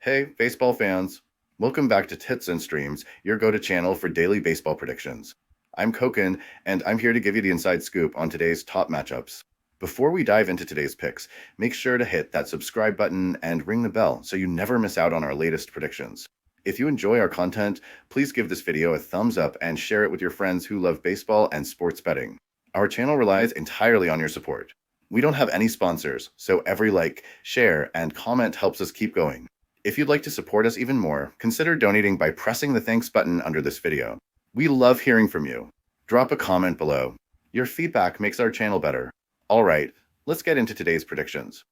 Hey, baseball fans. Welcome back to Tits and Streams, your go-to channel for daily baseball predictions. I'm Koken, and I'm here to give you the inside scoop on today's top matchups. Before we dive into today's picks, make sure to hit that subscribe button and ring the bell so you never miss out on our latest predictions. If you enjoy our content, please give this video a thumbs up and share it with your friends who love baseball and sports betting. Our channel relies entirely on your support. We don't have any sponsors, so every like, share, and comment helps us keep going. If you'd like to support us even more, consider donating by pressing the thanks button under this video. We love hearing from you. Drop a comment below. Your feedback makes our channel better. All right, let's get into today's predictions.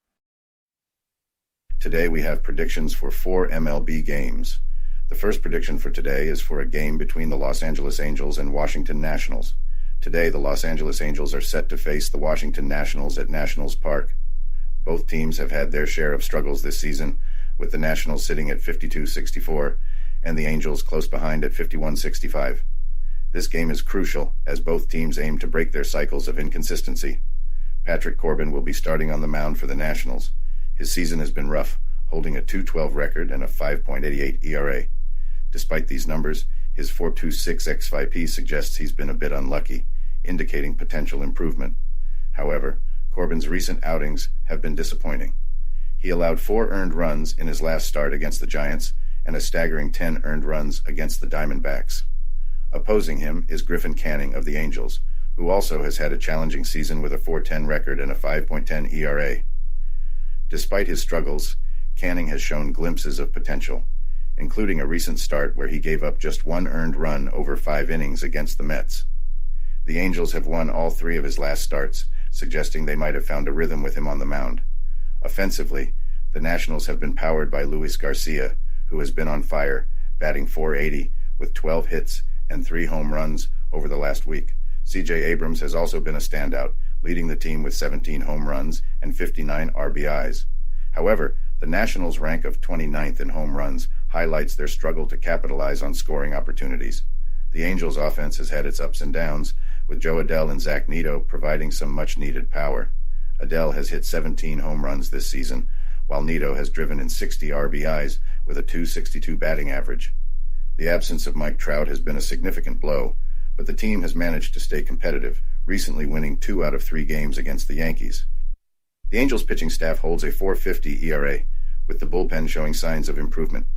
Today we have predictions for 4 MLB games. The first prediction for today is for a game between the Los Angeles Angels and Washington Nationals. Today, the Los Angeles Angels are set to face the Washington Nationals at Nationals Park. Both teams have had their share of struggles this season, with the Nationals sitting at 52-64 and the Angels close behind at 51-65. This game is crucial as both teams aim to break their cycles of inconsistency. Patrick Corbin will be starting on the mound for the Nationals. His season has been rough, holding a .212 record and a 5.88 ERA. Despite these numbers, his .426 xFIP suggests he's been a bit unlucky, indicating potential improvement. However, Corbin's recent outings have been disappointing. He allowed 4 earned runs in his last start against the Giants and a staggering 10 earned runs against the Diamondbacks. Opposing him is Griffin Canning of the Angels, who also has had a challenging season with a .410 record and a 5.10 ERA. Despite his struggles, Canning has shown glimpses of potential, including a recent start where he gave up just 1 earned run over 5 innings against the Mets. The Angels have won all 3 of his last starts, suggesting they might have found a rhythm with him on the mound. Offensively, the Nationals have been powered by Luis Garcia, who has been on fire, batting .480 with 12 hits and 3 home runs over the last week. C.J. Abrams has also been a standout, leading the team with 17 home runs and 59 RBIs. However, the Nationals' rank of 29th in home runs highlights their struggle to capitalize on scoring opportunities. The Angels' offense has had its ups and downs, with Joe Adell and Zach Neto providing some much-needed power. Adell has hit 17 home runs this season, while Neto has driven in 60 RBIs with a .262 batting average. The absence of Mike Trout has been a significant blow, but the team has managed to stay competitive, recently winning 2 out of 3 games against the Yankees. The Angels' pitching staff holds a .450 ERA, with the bullpen showing signs of improvement.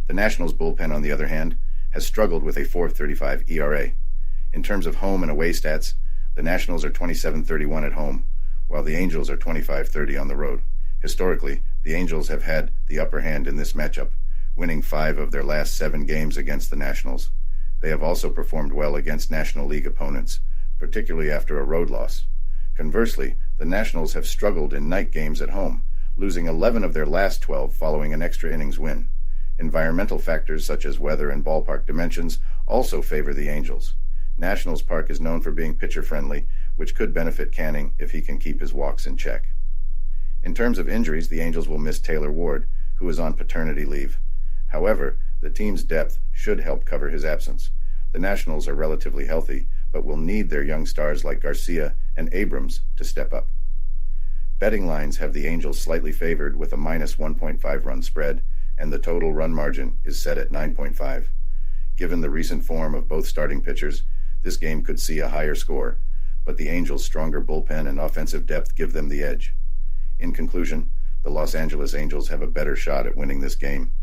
The Nationals' bullpen, on the other hand, has struggled with a .435 ERA. In terms of home and away stats, the Nationals are 27-31 at home, while the Angels are 25-30 on the road. Historically, the Angels have had the upper hand in this matchup, winning 5 of their last 7 games against the Nationals. They have also performed well against National League opponents, particularly after a road loss. Conversely, the Nationals have struggled in night games at home, losing 11 of their last 12 following an extra innings win. Environmental factors such as weather and ballpark dimensions also favor the Angels. Nationals Park is known for being pitcher-friendly, which could benefit Canning if he can keep his walks in check. In terms of injuries, the Angels will miss Taylor Ward, who is on paternity leave. However, the team's depth should help cover his absence. The Nationals are relatively healthy, but will need their young stars like Garcia and Abrams to step up. Betting lines have the Angels slightly favored with a -1.5 run spread, and the total run margin is set at 9.5. Given the recent form of both starting pitchers, this game could see a higher score, but the Angels' stronger bullpen and offensive depth give them the edge. In conclusion, the Los Angeles Angels have a better shot at winning this game.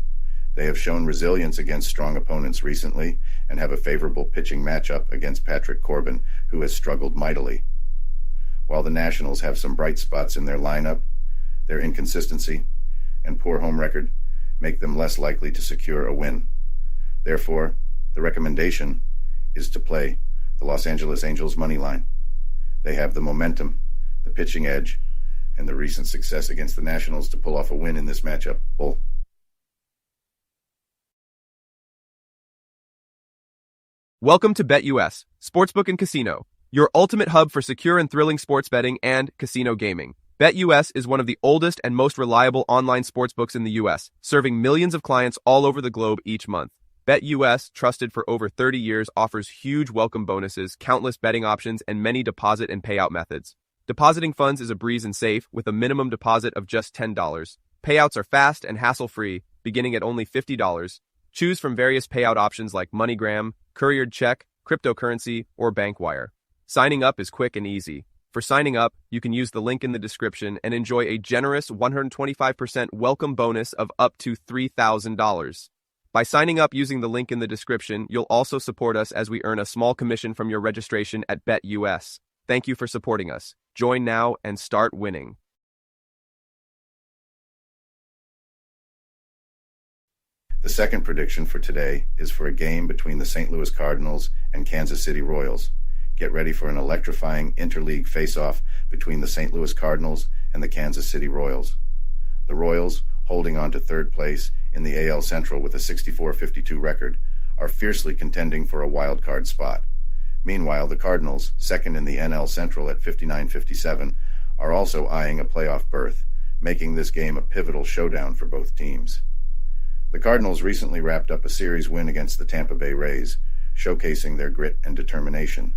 They have shown resilience against strong opponents recently and have a favorable pitching matchup against Patrick Corbin, who has struggled mightily. While the Nationals have some bright spots in their lineup, their inconsistency and poor home record make them less likely to secure a win. Therefore, the recommendation is to play the Los Angeles Angels money line. They have the momentum, the pitching edge, and the recent success against the Nationals to pull off a win in this matchup. Welcome to BetUS, Sportsbook and Casino, your ultimate hub for secure and thrilling sports betting and casino gaming. BetUS is one of the oldest and most reliable online sportsbooks in the U.S., serving millions of clients all over the globe each month. BetUS, trusted for over 30 years, offers huge welcome bonuses, countless betting options, and many deposit and payout methods. Depositing funds is a breeze and safe, with a minimum deposit of just $10. Payouts are fast and hassle-free, beginning at only $50. Choose from various payout options like MoneyGram, couriered check, cryptocurrency, or bank wire. Signing up is quick and easy. For signing up, you can use the link in the description and enjoy a generous 125% welcome bonus of up to $3,000. By signing up using the link in the description, you'll also support us as we earn a small commission from your registration at BetUS. Thank you for supporting us. Join now and start winning. The second prediction for today is for a game between the St. Louis Cardinals and Kansas City Royals. Get ready for an electrifying interleague face-off between the St. Louis Cardinals and the Kansas City Royals. The Royals, holding on to third place in the AL Central with a 64-52 record, are fiercely contending for a wild card spot. Meanwhile, the Cardinals, second in the NL Central at 59-57, are also eyeing a playoff berth, making this game a pivotal showdown for both teams. The Cardinals recently wrapped up a series win against the Tampa Bay Rays, showcasing their grit and determination.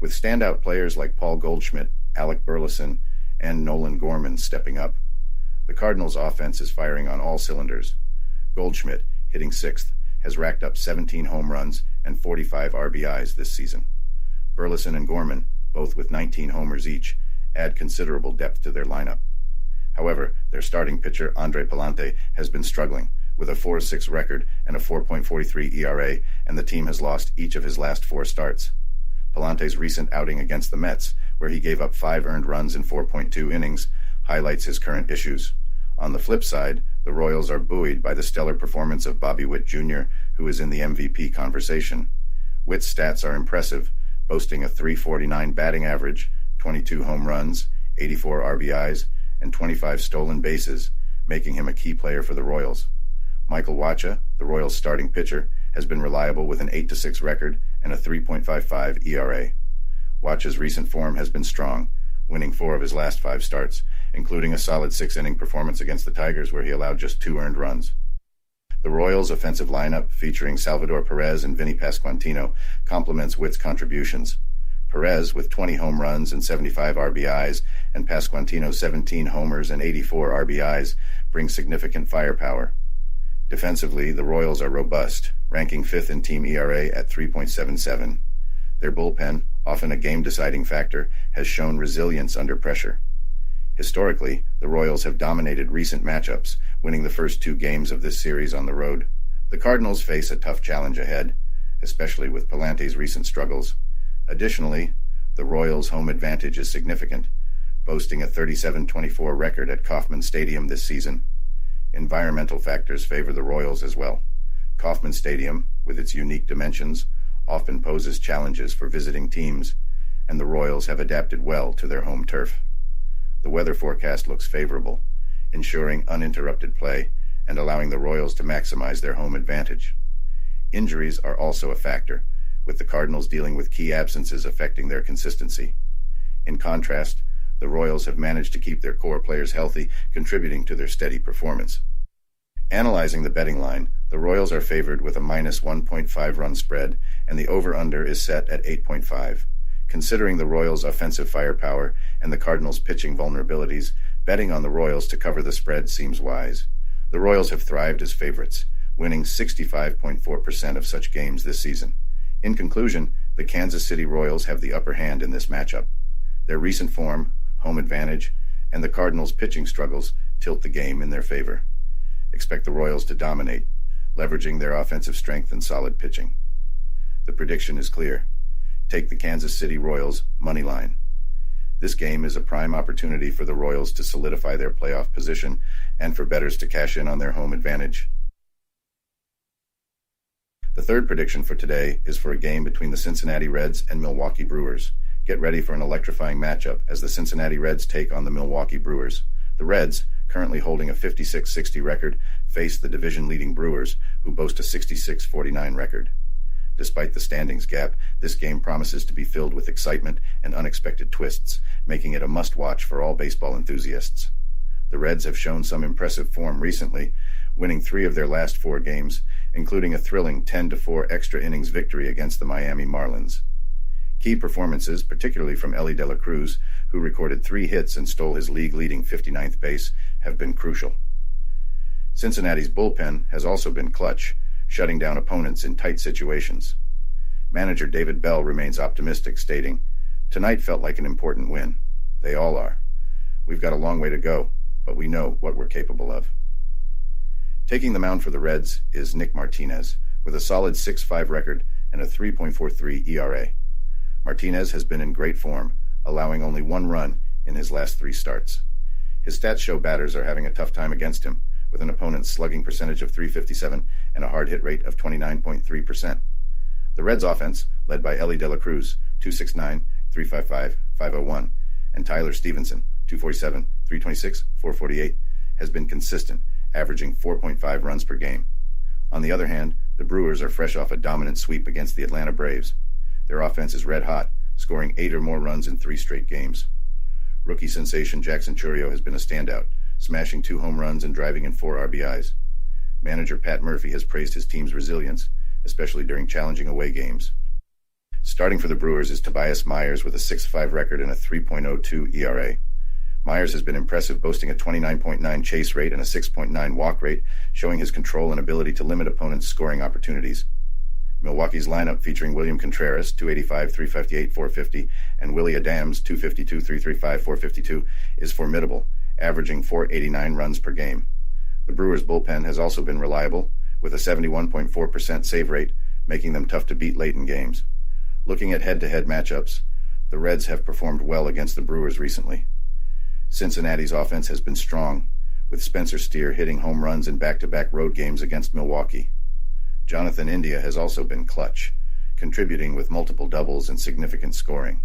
With standout players like Paul Goldschmidt, Alec Burleson, and Nolan Gorman stepping up, the Cardinals' offense is firing on all cylinders. Goldschmidt, hitting sixth, has racked up 17 home runs and 45 RBIs this season. Burleson and Gorman, both with 19 homers each, add considerable depth to their lineup. However, their starting pitcher, Andre Pallante, has been struggling, with a 4.6 record and a 4.43 ERA, and the team has lost each of his last 4 starts. Pallante's recent outing against the Mets, where he gave up 5 earned runs in 4.2 innings, highlights his current issues. On the flip side, the Royals are buoyed by the stellar performance of Bobby Witt Jr., who is in the MVP conversation. Witt's stats are impressive, boasting a .349 batting average, 22 home runs, 84 RBIs, and 25 stolen bases, making him a key player for the Royals. Michael Wacha, the Royals' starting pitcher, has been reliable with an 8-6 record and a 3.55 ERA. Wacha's recent form has been strong, winning 4 of his last 5 starts, including a solid 6-inning performance against the Tigers where he allowed just 2 earned runs. The Royals' offensive lineup, featuring Salvador Perez and Vinny Pasquantino, complements Witt's contributions. Perez, with 20 home runs and 75 RBIs, and Pasquantino's 17 homers and 84 RBIs, brings significant firepower. Defensively, the Royals are robust, ranking 5th in team ERA at 3.77. Their bullpen, often a game-deciding factor, has shown resilience under pressure. Historically, the Royals have dominated recent matchups, winning the first 2 games of this series on the road. The Cardinals face a tough challenge ahead, especially with Pallante's recent struggles. Additionally, the Royals' home advantage is significant, boasting a 37-24 record at Kauffman Stadium this season. Environmental factors favor the Royals as well. Kauffman Stadium, with its unique dimensions, often poses challenges for visiting teams, and the Royals have adapted well to their home turf. The weather forecast looks favorable, ensuring uninterrupted play and allowing the Royals to maximize their home advantage. Injuries are also a factor, with the Cardinals dealing with key absences affecting their consistency. In contrast, the Royals have managed to keep their core players healthy, contributing to their steady performance. Analyzing the betting line, the Royals are favored with a -1.5 run spread, and the over-under is set at 8.5. Considering the Royals' offensive firepower and the Cardinals' pitching vulnerabilities, betting on the Royals to cover the spread seems wise. The Royals have thrived as favorites, winning 65.4% of such games this season. In conclusion, the Kansas City Royals have the upper hand in this matchup. Their recent form, home advantage, and the Cardinals' pitching struggles tilt the game in their favor. Expect the Royals to dominate, leveraging their offensive strength and solid pitching. The prediction is clear. Take the Kansas City Royals money line. This game is a prime opportunity for the Royals to solidify their playoff position and for bettors to cash in on their home advantage. The third prediction for today is for a game between the Cincinnati Reds and Milwaukee Brewers. Get ready for an electrifying matchup as the Cincinnati Reds take on the Milwaukee Brewers. The Reds, currently holding a 56-60 record, face the division-leading Brewers, who boast a 66-49 record. Despite the standings gap, this game promises to be filled with excitement and unexpected twists, making it a must-watch for all baseball enthusiasts. The Reds have shown some impressive form recently, winning 3 of their last 4 games, including a thrilling 10-4 extra innings victory against the Miami Marlins. Key performances, particularly from Elly De La Cruz, who recorded 3 hits and stole his league-leading 59th base, have been crucial. Cincinnati's bullpen has also been clutch, shutting down opponents in tight situations. Manager David Bell remains optimistic, stating, "Tonight felt like an important win. They all are. We've got a long way to go, but we know what we're capable of." Taking the mound for the Reds is Nick Martinez, with a solid 6.5 record and a 3.43 ERA. Martinez has been in great form, allowing only one run in his last 3 starts. His stats show batters are having a tough time against him, with an opponent's slugging percentage of .357 and a hard hit rate of 29.3%. The Reds' offense, led by Ellie De La Cruz, 269, 355, 501, and Tyler Stevenson, 247, 326, 448, has been consistent, averaging 4.5 runs per game. On the other hand, the Brewers are fresh off a dominant sweep against the Atlanta Braves. Their offense is red hot, scoring 8 or more runs in 3 straight games. Rookie sensation Jackson Chourio has been a standout, smashing 2 home runs and driving in 4 RBIs. Manager Pat Murphy has praised his team's resilience, especially during challenging away games. Starting for the Brewers is Tobias Myers with a 6.5 record and a 3.02 ERA. Myers has been impressive, boasting a 29.9 chase rate and a 6.9 walk rate, showing his control and ability to limit opponents' scoring opportunities. Milwaukee's lineup, featuring William Contreras, 285, 358, 450, and Willie Adams, 252, 335, 452, is formidable, averaging 489 runs per game. The Brewers' bullpen has also been reliable, with a 71.4% save rate, making them tough to beat late in games. Looking at head-to-head matchups, the Reds have performed well against the Brewers recently. Cincinnati's offense has been strong, with Spencer Steer hitting home runs in back-to-back road games against Milwaukee. Jonathan India has also been clutch, contributing with multiple doubles and significant scoring.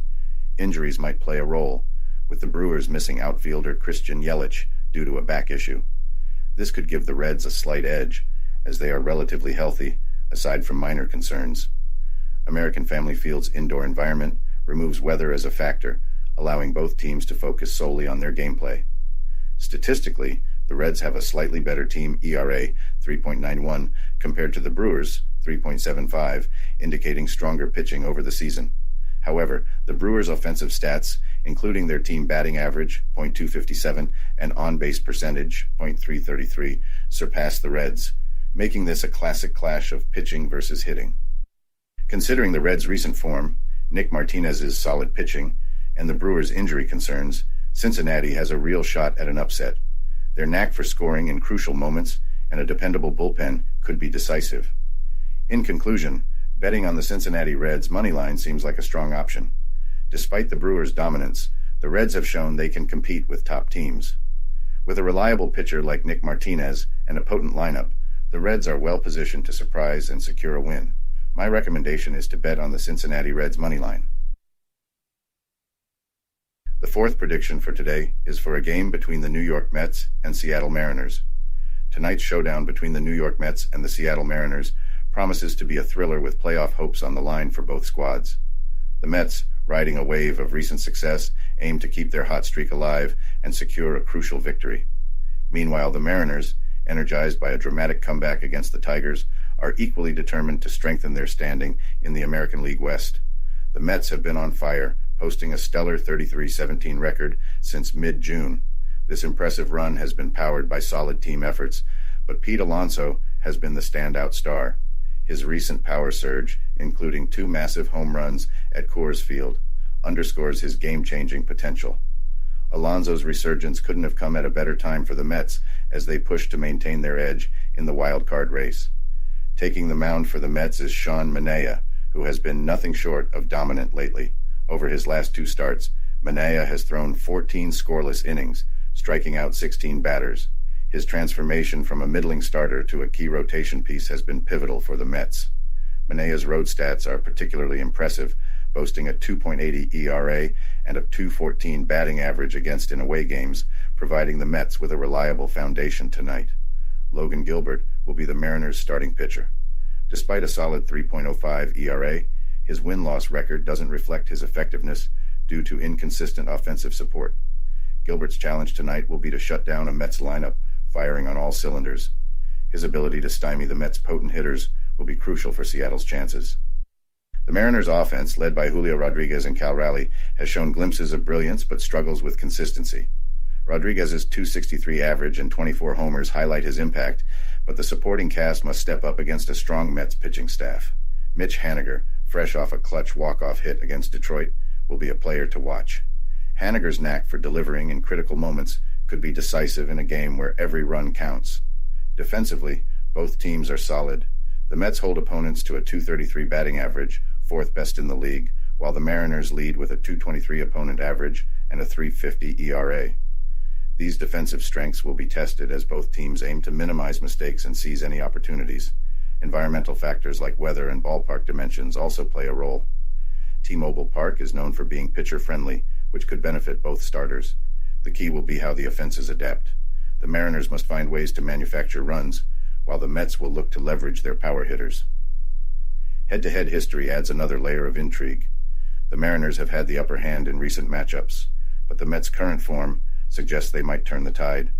Injuries might play a role, with the Brewers missing outfielder Christian Yelich due to a back issue. This could give the Reds a slight edge, as they are relatively healthy, aside from minor concerns. American Family Field's indoor environment removes weather as a factor, allowing both teams to focus solely on their gameplay. Statistically, the Reds have a slightly better team ERA, 3.91, compared to the Brewers, 3.75, indicating stronger pitching over the season. However, the Brewers' offensive stats, including their team batting average, .257, and on-base percentage, .333, surpass the Reds, making this a classic clash of pitching versus hitting. Considering the Reds' recent form, Nick Martinez's solid pitching, and the Brewers' injury concerns, Cincinnati has a real shot at an upset. Their knack for scoring in crucial moments and a dependable bullpen could be decisive. In conclusion, betting on the Cincinnati Reds' money line seems like a strong option. Despite the Brewers' dominance, the Reds have shown they can compete with top teams. With a reliable pitcher like Nick Martinez and a potent lineup, the Reds are well positioned to surprise and secure a win. My recommendation is to bet on the Cincinnati Reds' money line. The fourth prediction for today is for a game between the New York Mets and Seattle Mariners. Tonight's showdown between the New York Mets and the Seattle Mariners promises to be a thriller with playoff hopes on the line for both squads. The Mets, riding a wave of recent success, aim to keep their hot streak alive and secure a crucial victory. Meanwhile, the Mariners, energized by a dramatic comeback against the Tigers, are equally determined to strengthen their standing in the American League West. The Mets have been on fire, posting a stellar 33-17 record since mid-June. This impressive run has been powered by solid team efforts, but Pete Alonso has been the standout star. His recent power surge, including 2 massive home runs at Coors Field, underscores his game-changing potential. Alonso's resurgence couldn't have come at a better time for the Mets as they push to maintain their edge in the wild card race. Taking the mound for the Mets is Sean Manaea, who has been nothing short of dominant lately. Over his last 2 starts, Manaea has thrown 14 scoreless innings, striking out 16 batters. His transformation from a middling starter to a key rotation piece has been pivotal for the Mets. Manaea's road stats are particularly impressive, boasting a 2.80 ERA and a .214 batting average against in away games, providing the Mets with a reliable foundation tonight. Logan Gilbert will be the Mariners' starting pitcher. Despite a solid 3.05 ERA, his win-loss record doesn't reflect his effectiveness due to inconsistent offensive support. Gilbert's challenge tonight will be to shut down a Mets lineup firing on all cylinders. His ability to stymie the Mets' potent hitters will be crucial for Seattle's chances. The Mariners' offense, led by Julio Rodriguez and Cal Raleigh, has shown glimpses of brilliance but struggles with consistency. Rodriguez's .263 average and 24 homers highlight his impact, but the supporting cast must step up against a strong Mets pitching staff. Mitch Haniger, fresh off a clutch walk-off hit against Detroit, will be a player to watch. Haniger's knack for delivering in critical moments could be decisive in a game where every run counts. Defensively, both teams are solid. The Mets hold opponents to a .233 batting average, fourth best in the league, while the Mariners lead with a .223 opponent average and a .350 ERA. These defensive strengths will be tested as both teams aim to minimize mistakes and seize any opportunities. Environmental factors like weather and ballpark dimensions also play a role. T-Mobile Park is known for being pitcher-friendly, which could benefit both starters. The key will be how the offenses adapt. The Mariners must find ways to manufacture runs, while the Mets will look to leverage their power hitters. Head-to-head history adds another layer of intrigue. The Mariners have had the upper hand in recent matchups, but the Mets' current form suggests they might turn the tide.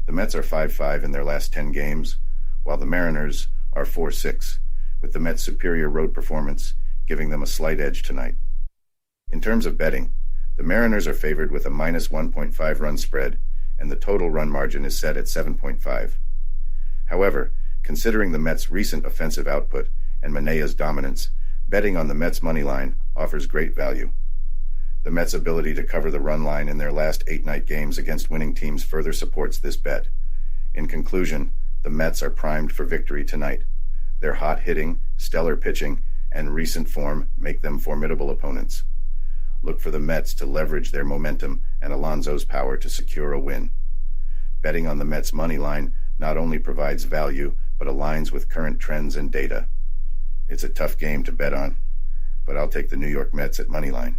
The Mets are 5-5 in their last 10 games, while the Mariners are 4-6, with the Mets' superior road performance giving them a slight edge tonight. In terms of betting, the Mariners are favored with a -1.5 run spread, and the total run margin is set at 7.5. However, considering the Mets' recent offensive output and Manea's dominance, betting on the Mets' money line offers great value. The Mets' ability to cover the run line in their last 8-night games against winning teams further supports this bet. In conclusion, the Mets are primed for victory tonight. Their hot hitting, stellar pitching, and recent form make them formidable opponents. Look for the Mets to leverage their momentum and Alonso's power to secure a win. Betting on the Mets' money line not only provides value, but aligns with current trends and data. It's a tough game to bet on, but I'll take the New York Mets at money line.